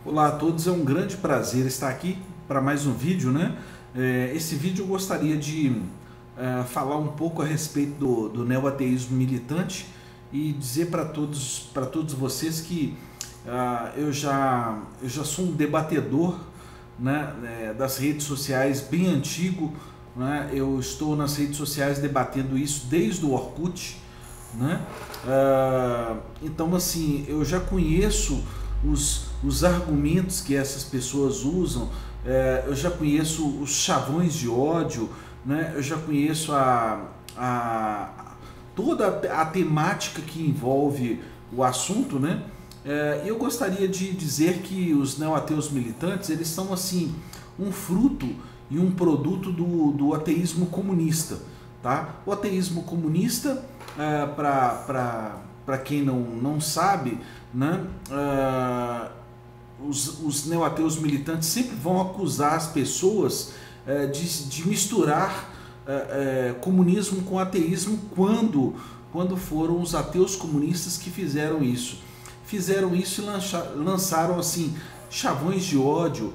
Olá a todos, é um grande prazer estar aqui para mais um vídeo, né? Esse vídeo eu gostaria de falar um pouco a respeito do neoateísmo militante e dizer para todos vocês que eu já sou um debatedor, né, das redes sociais bem antigo, né? Eu estou nas redes sociais debatendo isso desde o Orkut, né? Então assim, eu já conheço os argumentos que essas pessoas usam, eu já conheço os chavões de ódio, né? Eu já conheço toda a temática que envolve o assunto, né? Eu gostaria de dizer que os neoateus militantes, eles são assim um fruto e um produto do ateísmo comunista, tá? O ateísmo comunista, para quem não sabe, né? Os neoateus militantes sempre vão acusar as pessoas de misturar comunismo com ateísmo quando foram os ateus comunistas que fizeram isso. Fizeram isso e lançaram assim chavões de ódio,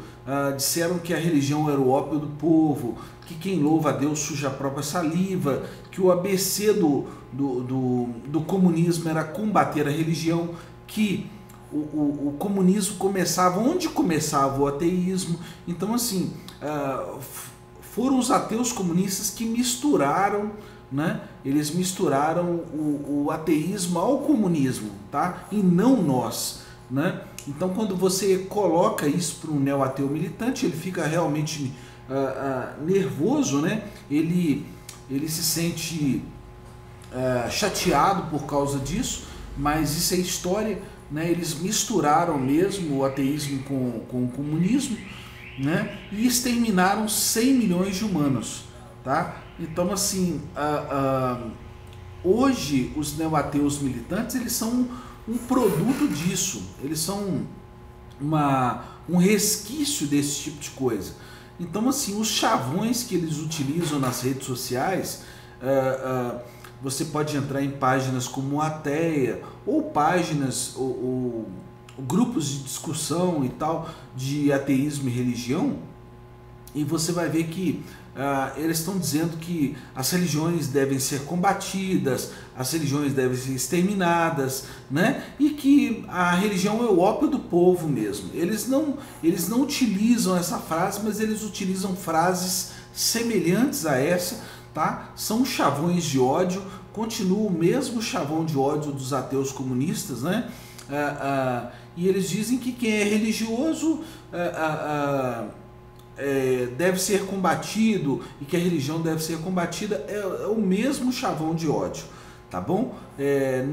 disseram que a religião era o ópio do povo, que quem louva a Deus suja a própria saliva, que o ABC do comunismo era combater a religião, que o comunismo começava onde começava o ateísmo. Então assim, foram os ateus comunistas que misturaram, né? Eles misturaram o ateísmo ao comunismo, tá? E não nós, né? Então quando você coloca isso para um neoateu militante, ele fica realmente nervoso, né? Ele se sente chateado por causa disso, mas isso é história, né? Eles misturaram mesmo o ateísmo com o comunismo, né? E exterminaram 100 milhões de humanos, tá? Então assim, hoje os neoateus militantes, eles são um produto disso, eles são um resquício desse tipo de coisa. Então assim, os chavões que eles utilizam nas redes sociais, você pode entrar em páginas como Ateia, ou páginas, ou grupos de discussão e tal, de ateísmo e religião, e você vai ver que eles estão dizendo que as religiões devem ser combatidas, as religiões devem ser exterminadas, né? E que a religião é o ópio do povo mesmo. Eles não utilizam essa frase, mas eles utilizam frases semelhantes a essa, tá? São chavões de ódio, continua o mesmo chavão de ódio dos ateus comunistas, né? E eles dizem que quem é religioso deve ser combatido, e que a religião deve ser combatida. É o mesmo chavão de ódio, tá bom?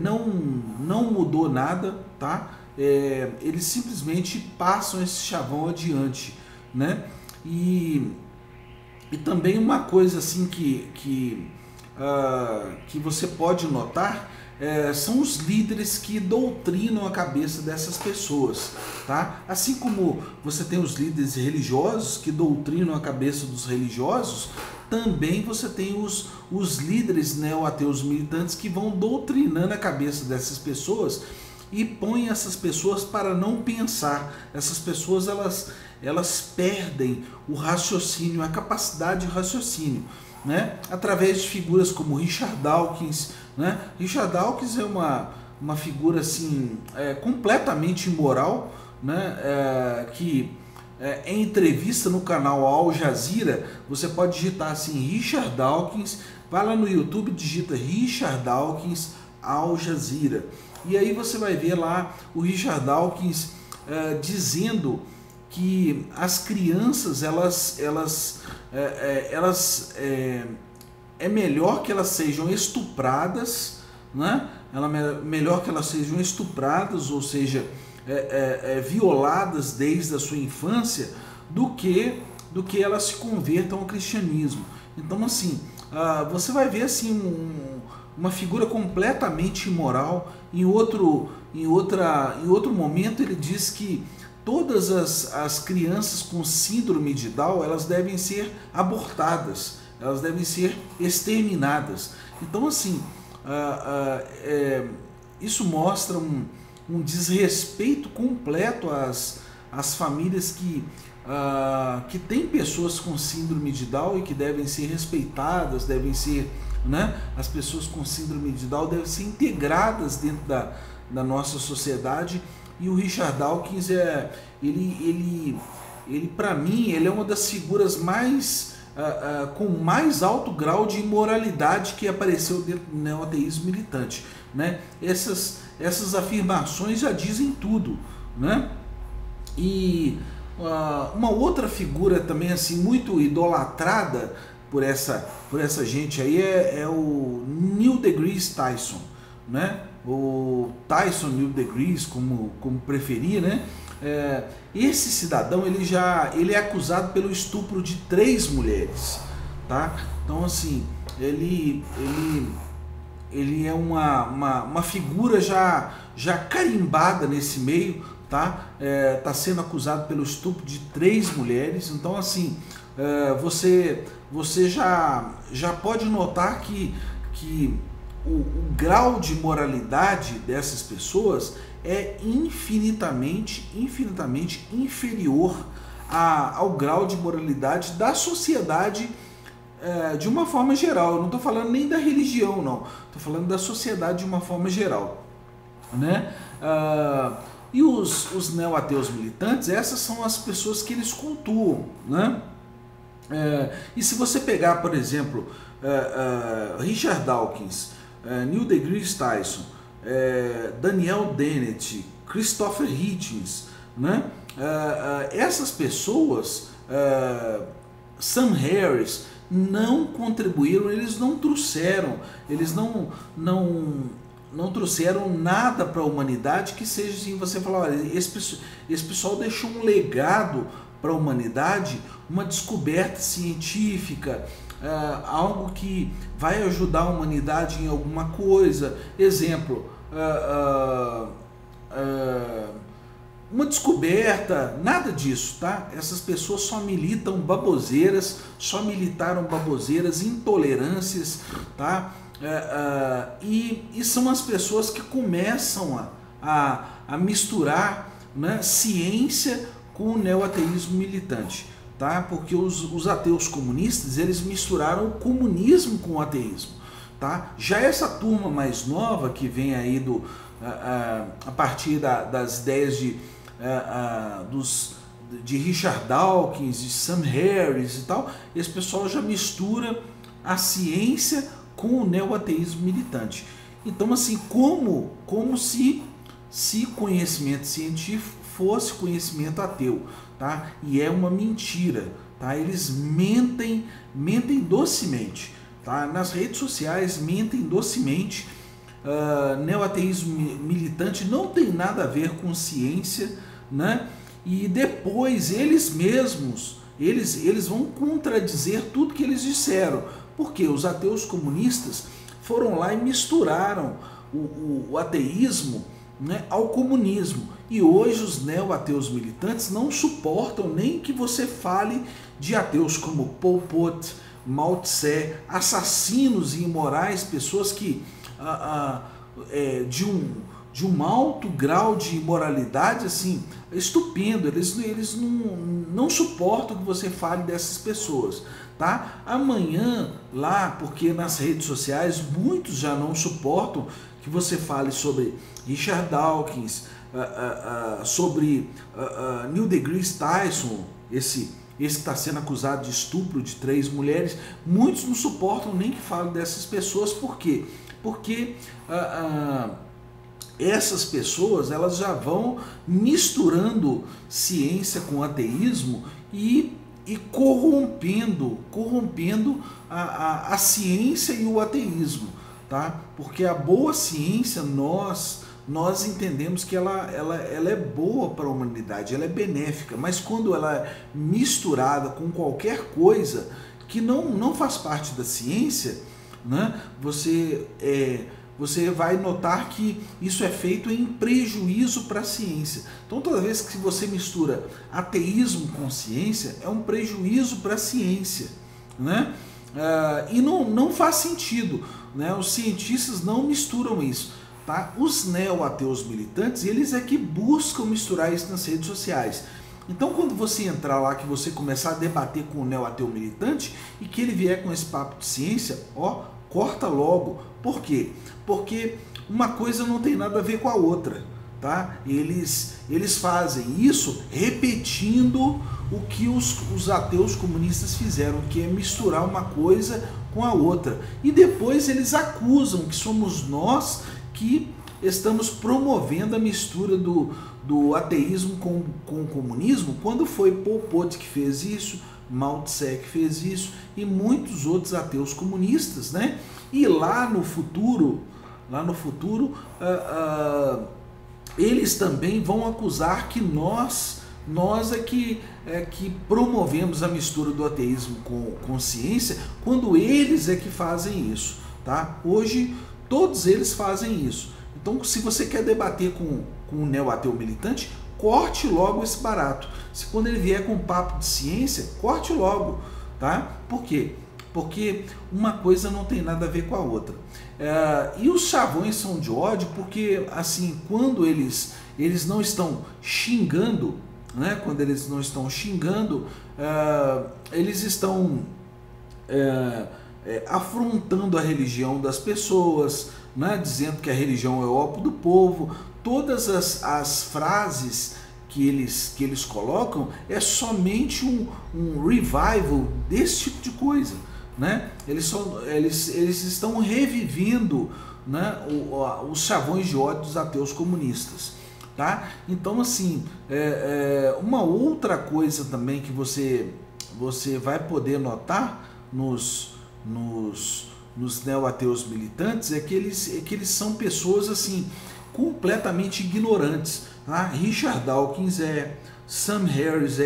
Não mudou nada, tá? Eles simplesmente passam esse chavão adiante, né? E também uma coisa assim que você pode notar, são os líderes que doutrinam a cabeça dessas pessoas, tá? Assim como você tem os líderes religiosos que doutrinam a cabeça dos religiosos, também você tem os líderes neoateus militantes que vão doutrinando a cabeça dessas pessoas e põem essas pessoas para não pensar. Essas pessoas elas perdem o raciocínio, a capacidade de raciocínio, né? Através de figuras como Richard Dawkins, né? Richard Dawkins é uma figura assim, completamente imoral, né? Que em entrevista no canal Al Jazeera, você pode digitar assim Richard Dawkins, vai lá no YouTube, digita Richard Dawkins Al Jazeera, e aí você vai ver lá o Richard Dawkins dizendo que as crianças é melhor que elas sejam estupradas, né? Melhor que elas sejam estupradas, ou seja, violadas desde a sua infância, do que elas se convertam ao cristianismo. Então assim, você vai ver assim uma figura completamente imoral. Em outro momento ele diz que todas as crianças com síndrome de Down, elas devem ser abortadas, elas devem ser exterminadas. Então assim, isso mostra um desrespeito completo as famílias que têm pessoas com síndrome de Down e que devem ser respeitadas, devem ser, né, as pessoas com síndrome de Down devem ser integradas dentro da nossa sociedade. E o Richard Dawkins, ele para mim, ele é uma das figuras mais com mais alto grau de imoralidade que apareceu dentro do neoateísmo militante, né? Essas afirmações já dizem tudo, né? E uma outra figura também assim muito idolatrada por essa gente aí é o Neil deGrasse Tyson, né? O Tyson Neil deGrasse, como preferir, né? Esse cidadão ele é acusado pelo estupro de 3 mulheres, tá? Então assim ele é uma figura já carimbada nesse meio, tá? Tá sendo acusado pelo estupro de 3 mulheres. Então assim você já pode notar que o grau de moralidade dessas pessoas é infinitamente inferior ao grau de moralidade da sociedade de uma forma geral. Eu não estou falando nem da religião, não. Estou falando da sociedade de uma forma geral, né? E os neo-ateus militantes, essas são as pessoas que eles cultuam, né? E se você pegar, por exemplo, Richard Dawkins, Neil deGrasse Tyson, Daniel Dennett, Christopher Hitchens, né? Essas pessoas, Sam Harris, não contribuíram, eles não trouxeram, não trouxeram nada para a humanidade que seja assim, você falar, olha, esse pessoal deixou um legado para a humanidade, uma descoberta científica, algo que vai ajudar a humanidade em alguma coisa. Exemplo, uma descoberta, nada disso, tá? Essas pessoas só militam baboseiras, só militaram baboseiras, intolerâncias, tá? E são as pessoas que começam a misturar, né, ciência com o neoateísmo militante, tá? Porque os ateus comunistas, eles misturaram o comunismo com o ateísmo, tá? Já essa turma mais nova que vem aí a partir das ideias de Richard Dawkins, de Sam Harris e tal, esse pessoal já mistura a ciência com o neoateísmo militante. Então assim, como se conhecimento científico fosse conhecimento ateu, tá? E é uma mentira, tá? Eles mentem docemente, tá? Nas redes sociais mentem docemente. Neoateísmo militante não tem nada a ver com ciência, né? E depois eles mesmos eles vão contradizer tudo que eles disseram, porque os ateus comunistas foram lá e misturaram o ateísmo, né, ao comunismo. E hoje os neo-ateus militantes não suportam nem que você fale de ateus como Pol Pot, Mao Tse, assassinos e imorais, pessoas que de um alto grau de imoralidade assim, estupendo. Eles não suportam que você fale dessas pessoas, tá? Amanhã lá, porque nas redes sociais muitos já não suportam que você fale sobre Richard Dawkins, sobre Neil deGrasse Tyson, esse que está sendo acusado de estupro de 3 mulheres. Muitos não suportam nem que fale dessas pessoas. Por quê? Porque essas pessoas, elas já vão misturando ciência com ateísmo e corrompendo a ciência e o ateísmo, tá? Porque a boa ciência, nós entendemos que ela é boa para a humanidade, ela é benéfica, mas quando ela é misturada com qualquer coisa que não faz parte da ciência, né, você vai notar que isso é feito em prejuízo para a ciência. Então toda vez que você mistura ateísmo com ciência, é um prejuízo para a ciência, né? E não faz sentido, né? Os cientistas não misturam isso, tá? Os neo-ateus militantes, eles é que buscam misturar isso nas redes sociais. Então, quando você entrar lá, que você começar a debater com o neo-ateu militante e que ele vier com esse papo de ciência, ó, corta logo. Por quê? Porque uma coisa não tem nada a ver com a outra, tá? Eles fazem isso repetindo o que os ateus comunistas fizeram, que é misturar uma coisa com a outra. E depois eles acusam que somos nós que estamos promovendo a mistura do ateísmo com o comunismo, quando foi Pol Pot que fez isso, Mao Tse que fez isso e muitos outros ateus comunistas, né? E lá no futuro, eles também vão acusar que nós é que promovemos a mistura do ateísmo com ciência, quando eles é que fazem isso, tá? Hoje todos eles fazem isso. Então, se você quer debater com um neo-ateu militante, corte logo esse barato. Se quando ele vier com um papo de ciência, corte logo, tá? Por quê? Porque uma coisa não tem nada a ver com a outra. E os chavões são de ódio porque, assim, quando eles não estão xingando, né? Quando eles não estão xingando, eles estão afrontando a religião das pessoas, né? Dizendo que a religião é o ópio do povo. Todas as frases que eles colocam é somente um revival desse tipo de coisa, né? Eles estão revivendo, né, os chavões de ódio dos ateus comunistas, tá? Então, assim, uma outra coisa também que você vai poder notar nos neo-ateus militantes é que eles são pessoas, assim, completamente ignorantes, tá? Richard Dawkins Sam Harris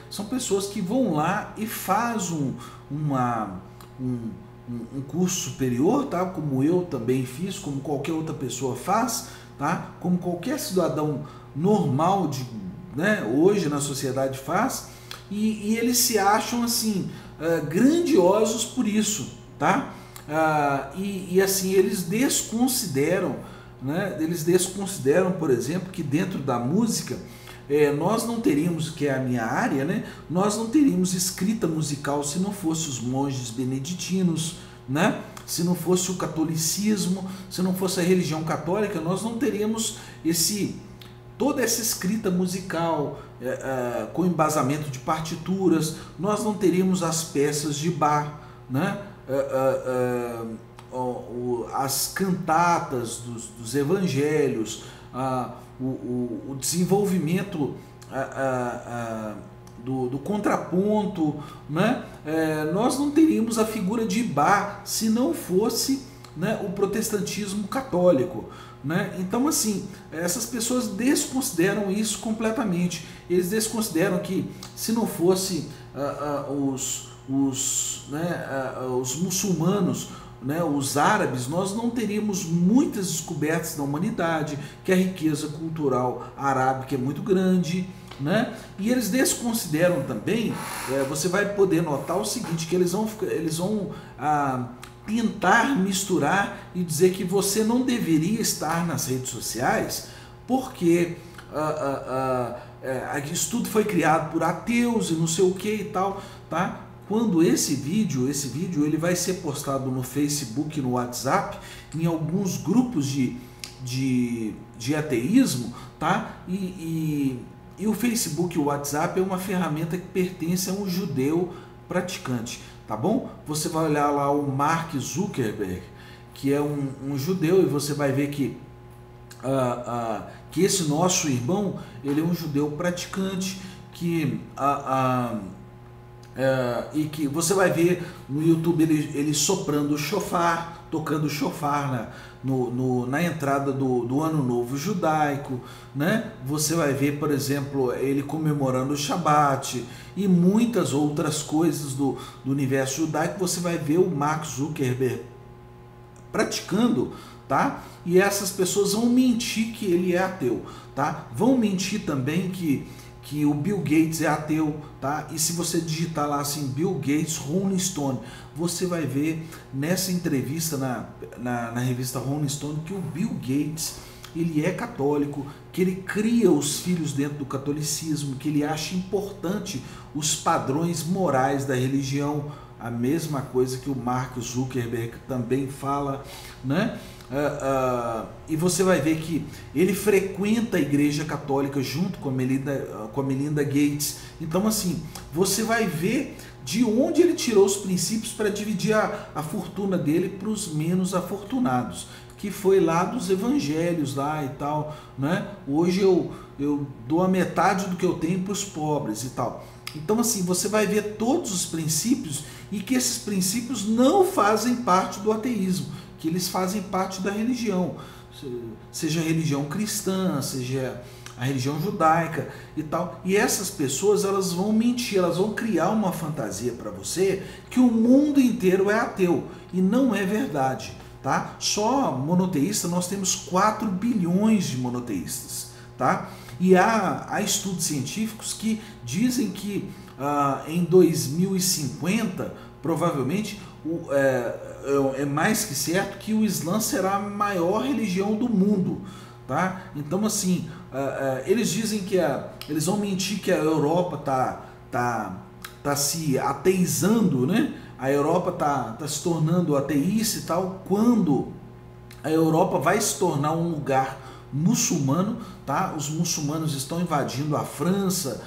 são pessoas que vão lá e fazem um curso superior, tá? Como eu também fiz, como qualquer outra pessoa faz, tá? Como qualquer cidadão normal né, hoje na sociedade faz, e eles se acham, assim, grandiosos por isso, tá? E assim, eles desconsideram, né? Eles desconsideram, por exemplo, que dentro da música nós não teríamos, que é a minha área, né? Nós não teríamos escrita musical se não fosse os monges beneditinos, né? Se não fosse o catolicismo, se não fosse a religião católica, nós não teríamos toda essa escrita musical com embasamento de partituras, nós não teríamos as peças de Bach, né? As cantatas dos evangelhos, o desenvolvimento do contraponto, né? Nós não teríamos a figura de Bach se não fosse, né, o protestantismo católico, né? Então, assim, essas pessoas desconsideram isso completamente. Eles desconsideram que se não fosse os muçulmanos, né, os árabes, nós não teríamos muitas descobertas da humanidade, que a riqueza cultural arábica é muito grande, né? E eles desconsideram também, você vai poder notar o seguinte, que eles vão tentar misturar e dizer que você não deveria estar nas redes sociais porque isso tudo foi criado por ateus e não sei o que e tal, tá? Quando esse vídeo ele vai ser postado no Facebook e no WhatsApp, em alguns grupos de ateísmo, tá? E o Facebook e o WhatsApp é uma ferramenta que pertence a um judeu praticante, tá bom? Você vai olhar lá o Mark Zuckerberg, que é um judeu, e você vai ver que esse nosso irmão, ele é um judeu praticante, e que você vai ver no YouTube ele soprando o shofar, tocando o shofar na entrada do Ano Novo Judaico, né? Você vai ver, por exemplo, ele comemorando o Shabat e muitas outras coisas do universo judaico. Você vai ver o Mark Zuckerberg praticando, tá? E essas pessoas vão mentir que ele é ateu, tá? Vão mentir também que o Bill Gates é ateu, tá? E se você digitar lá assim, Bill Gates, Rolling Stone, você vai ver nessa entrevista na revista Rolling Stone que o Bill Gates, ele é católico, que ele cria os filhos dentro do catolicismo, que ele acha importante os padrões morais da religião, a mesma coisa que o Mark Zuckerberg também fala, né? E você vai ver que ele frequenta a Igreja Católica junto com a Melinda Gates. Então, assim, você vai ver de onde ele tirou os princípios para dividir a fortuna dele para os menos afortunados, que foi lá dos evangelhos lá e tal, né? Hoje eu dou a metade do que eu tenho para os pobres e tal. Então, assim, você vai ver todos os princípios, e que esses princípios não fazem parte do ateísmo, que eles fazem parte da religião, seja a religião cristã, seja a religião judaica e tal. E essas pessoas, elas vão mentir, elas vão criar uma fantasia para você que o mundo inteiro é ateu, e não é verdade, tá? Só monoteísta nós temos 4 bilhões de monoteístas, tá? E há estudos científicos que dizem que em 2050, provavelmente, é mais que certo que o Islã será a maior religião do mundo, tá? Então, assim, eles dizem que eles vão mentir que a Europa tá se ateizando, né? A Europa tá se tornando ateísta e tal, quando a Europa vai se tornar um lugar muçulmano, tá? Os muçulmanos estão invadindo a França,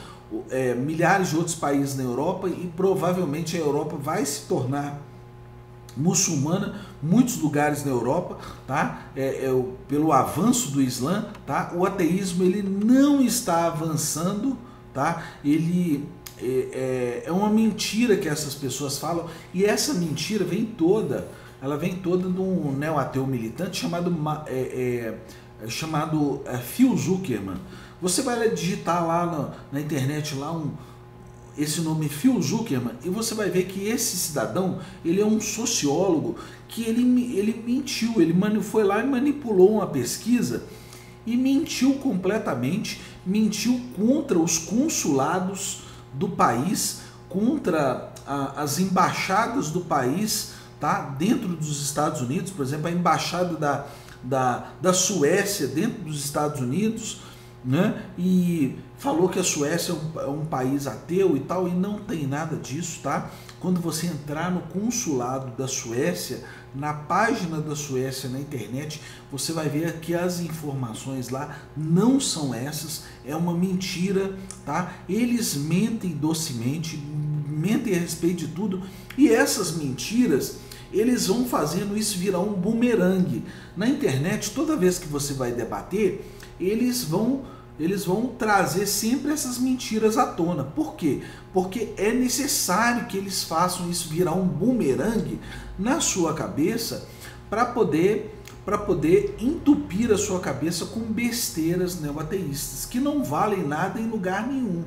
milhares de outros países na Europa, e provavelmente a Europa vai se tornar muçulmana, muitos lugares na Europa, tá? Pelo avanço do Islã, tá? O ateísmo, ele não está avançando, tá? Ele é uma mentira que essas pessoas falam, e essa mentira vem toda de um neo-ateu militante chamado Phil Zuckerman. Você vai digitar lá na internet lá esse nome Phil Zuckerman, e você vai ver que esse cidadão, ele é um sociólogo que ele mentiu, ele foi lá e manipulou uma pesquisa e mentiu completamente, mentiu contra os consulados do país, contra as embaixadas do país, tá? Dentro dos Estados Unidos, por exemplo, a embaixada da Suécia dentro dos Estados Unidos, né? E falou que a Suécia é um país ateu e tal, e não tem nada disso, tá? Quando você entrar no consulado da Suécia, na página da Suécia na internet, você vai ver que as informações lá não são essas, é uma mentira, tá? Eles mentem docemente, mentem a respeito de tudo, e essas mentiras, eles vão fazendo isso virar um bumerangue. Na internet, toda vez que você vai debater, eles vão trazer sempre essas mentiras à tona. Por quê? Porque é necessário que eles façam isso virar um bumerangue na sua cabeça para poder entupir a sua cabeça com besteiras neoateístas que não valem nada em lugar nenhum,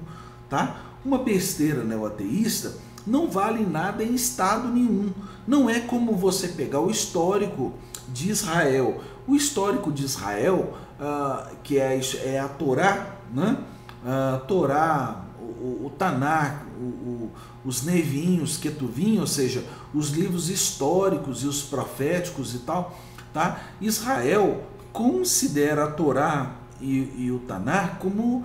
tá? Uma besteira neoateísta não vale nada em estado nenhum. Não é como você pegar o histórico de Israel. O histórico de Israel, que é a Torá, né? Torá, o Tanar, os Neviim, os Ketuvim, ou seja, os livros históricos e os proféticos e tal, tá? Israel considera a Torá e o Tanar como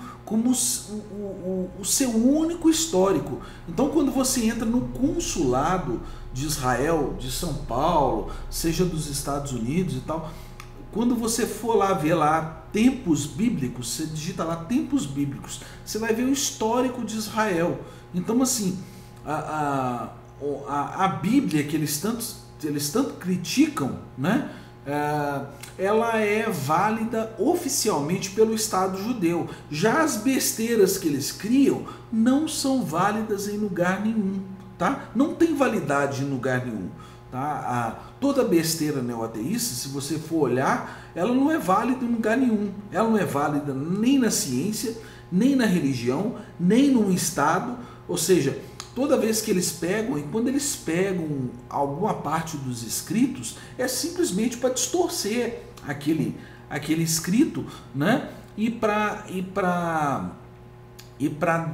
o seu único histórico. Então, quando você entra no consulado de Israel, de São Paulo, seja dos Estados Unidos e tal, quando você for lá ver lá tempos bíblicos, você digita lá tempos bíblicos, você vai ver o histórico de Israel. Então, assim, a Bíblia que eles tanto criticam, né? Ela é válida oficialmente pelo Estado judeu. Já as besteiras que eles criam não são válidas em lugar nenhum, tá? Não tem validade em lugar nenhum, tá? Toda besteira neoateísta, se você for olhar, ela não é válida em lugar nenhum. Ela não é válida nem na ciência, nem na religião, nem no Estado. Ou seja, toda vez que eles pegam, e quando eles pegam alguma parte dos escritos, é simplesmente para distorcer aquele escrito, né? E para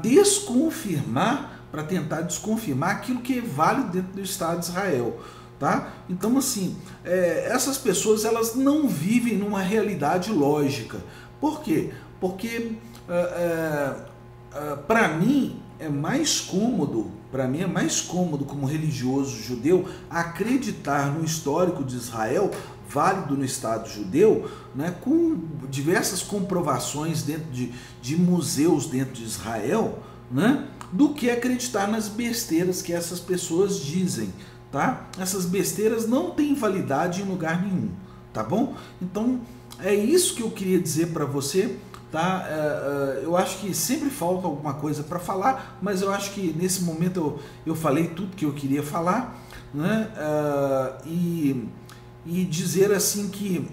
desconfirmar, para tentar desconfirmar aquilo que é válido dentro do Estado de Israel. tá? Então assim, essas pessoas elas não vivem numa realidade lógica. Por quê? Porque para mim é mais cômodo, como religioso judeu, acreditar no histórico de Israel, válido no Estado judeu, né, com diversas comprovações dentro de museus dentro de Israel, né, do que acreditar nas besteiras que essas pessoas dizem, tá? Essas besteiras não têm validade em lugar nenhum, tá bom? Então é isso que eu queria dizer para você, tá? Eu acho que sempre falta alguma coisa para falar, mas eu acho que nesse momento eu falei tudo que eu queria falar, né? E dizer assim que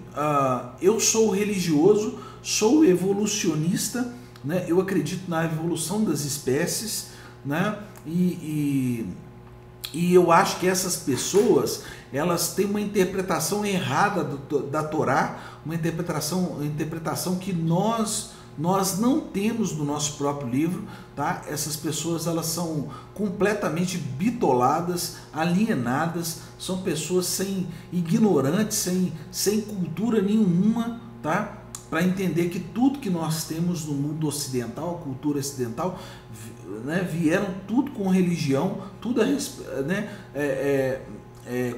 eu sou religioso, sou evolucionista, né? Eu acredito na evolução das espécies, né? E eu acho que essas pessoas elas têm uma interpretação errada da Torá, uma interpretação que nós não temos no nosso próprio livro, tá? Essas pessoas elas são completamente bitoladas, alienadas, são pessoas ignorantes, sem cultura nenhuma, tá? Para entender que tudo que nós temos no mundo ocidental, a cultura ocidental, né, vieram tudo com religião, tudo né,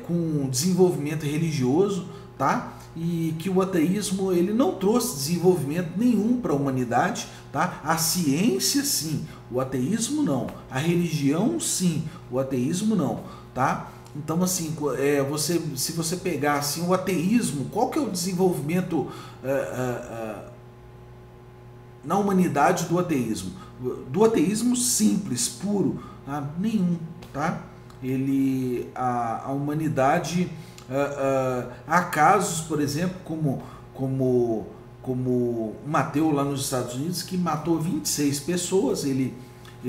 com desenvolvimento religioso, tá? E que o ateísmo ele não trouxe desenvolvimento nenhum para a humanidade, tá? A ciência sim, o ateísmo não. A religião sim, o ateísmo não, tá? Então assim, se você pegar assim o ateísmo, qual que é o desenvolvimento na humanidade do ateísmo? Do ateísmo simples, puro, tá? Nenhum, tá? A humanidade, há casos, por exemplo, como um ateu lá nos Estados Unidos que matou 26 pessoas, ele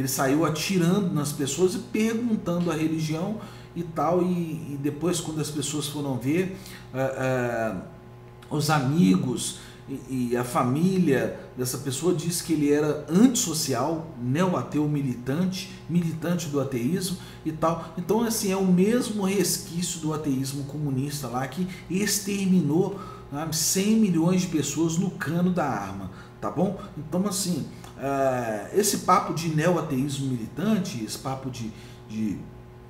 saiu atirando nas pessoas e perguntando a religião e tal, e depois quando as pessoas foram ver, os amigos e a família dessa pessoa disse que ele era antissocial, neo-ateu militante do ateísmo e tal. Então assim, é o mesmo resquício do ateísmo comunista lá que exterminou 100 milhões de pessoas no cano da arma, tá bom? Então assim, esse papo de neo-ateísmo militante, esse papo de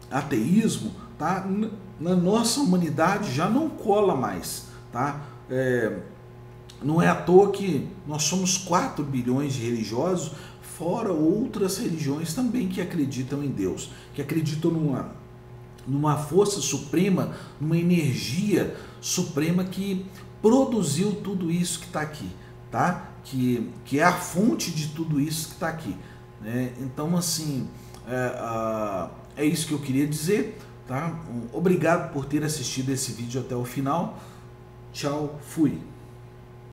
ateísmo, tá? Na nossa humanidade já não cola mais, tá? Não é à toa que nós somos 4 bilhões de religiosos, fora outras religiões também que acreditam em Deus, que acreditam numa força suprema, numa energia suprema que produziu tudo isso que está aqui, tá? Que é a fonte de tudo isso que está aqui, né? Então assim, é isso que eu queria dizer, tá? Obrigado por ter assistido esse vídeo até o final. Tchau, fui!